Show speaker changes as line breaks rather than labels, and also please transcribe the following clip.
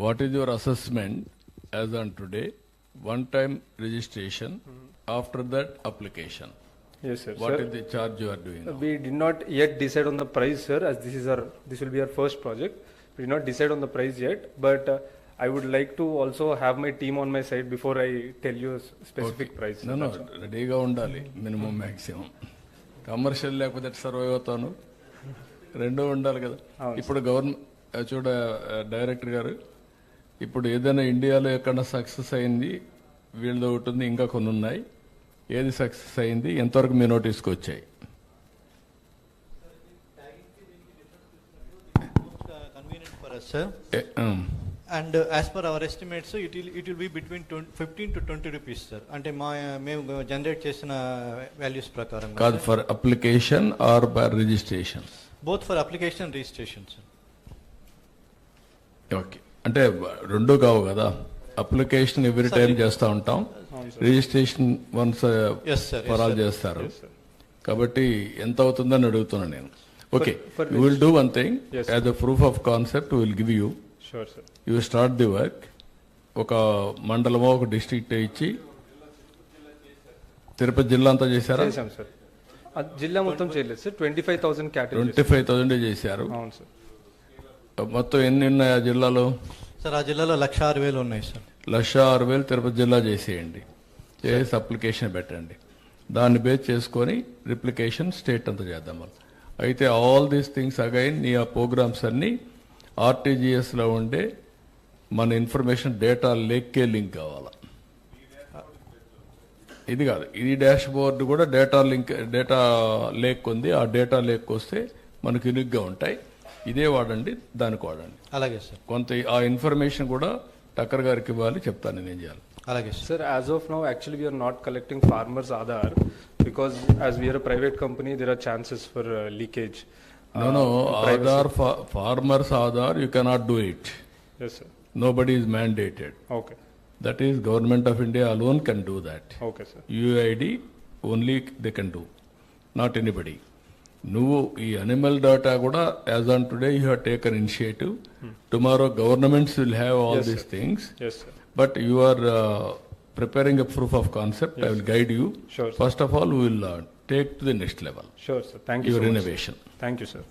What is your assessment as on today? One-time registration, after that application.
Yes, sir.
What
Sir,
is the charge you are doing now?
we did not yet decide on the price, sir, as this will be our first project. We did not decide on the price yet, but I would like to also have my team on my side before I tell you a specific price.
No, రెడీగా ఉండాలి minimum maximum. Commercial లేకపోతే survive అవుతాను, రెండూ ఉండాలి కదా. ఇప్పుడు government చూడ director గారు, ఇప్పుడు ఏదైనా ఇండియాలో ఎక్కడ సక్సెస్ అయింది వీళ్ళది ఒకటి ఉంది, ఇంకా కొన్ని ఉన్నాయి. ఏది సక్సెస్ అయింది, ఎంతవరకు మీ నోటీస్కి వచ్చాయి?
Convenient for us, sir. And as per our estimates, it will be between 15 to 20 rupees, sir. అంటే మేము జనరేట్ చేసిన వాల్యూస్ ప్రకారం
కాదు, for application or for registration?
Both for application and registration, sir.
Okay, అంటే రెండు కావు కదా. అప్లికేషన్ ఎవ్రీ టైం చేస్తూ ఉంటాం, రిజిస్ట్రేషన్ వన్స్ ఫర్ ఆల్ చేస్తారు. కాబట్టి ఎంత అవుతుందని అడుగుతున్నాను నేను. Okay, you will do one thing as a proof of concept will give you.
Sure, sir.
You start the work. ఒక మండలమో ఒక డిస్ట్రిక్ట్ ఇచ్చి, తిరుపతి జిల్లా అంతా చేశారా?
చేశాం సార్. జిల్లా మొత్తం చేయలేదు సార్. 25,000 కేటగిరీస్.
25,000 చేశారు.
అవును సార్.
మొత్తం ఎన్ని ఉన్నాయి ఆ జిల్లాలో?
సార్, ఆ జిల్లాలో 106,000 ఉన్నాయి, సార్.
106,000 తిరుపతి జిల్లా చేసేయండి. చేసి అప్లికేషన్ పెట్టండి. దాన్ని బేస్ చేసుకొని రిప్లికేషన్ స్టేట్ అంతా చేద్దాం మనం. అయితే ఆల్ దీస్ థింగ్స్ అగైన్ నీ ఆ ప్రోగ్రామ్స్ అన్నీ ఆర్టీజీఎస్లో ఉండే మన ఇన్ఫర్మేషన్ డేటా లేక్కే లింక్ కావాలా. ఇది కాదు, ఇది డాష్ బోర్డు కూడా డేటా లేక్ ఉంది. ఆ డేటా లేక్ వస్తే మనకు యూనిక్గా ఉంటాయి. ఇదే వాడండి, దానికి వాడండి.
అలాగే సార్.
కొంత ఆ ఇన్ఫర్మేషన్ కూడా టక్కర్ గారికి ఇవ్వాలి, చెప్తాను నేను ఏం చేయాలి.
అలాగే
Sir, as of now, actually, we are not collecting farmers' Aadhaar because as we are a private company, there are chances for leakage.
No, Aadhaar, farmers' Aadhaar, you cannot do it.
Yes, sir.
Nobody is mandated.
Okay.
That is, Government of India alone can do that.
Okay, sir.
UID only they can do, not anybody. నువ్వు ఈ animal data కూడా as on today you have taken initiative. Tomorrow governments will have all these things.
Yes, sir.
But you are preparing a proof of concept. Yes. I will guide you.
Sure.
First of all, we will take to the next level.
Sure, sir. Thank you
your
so much.
innovation.
Thank you, sir.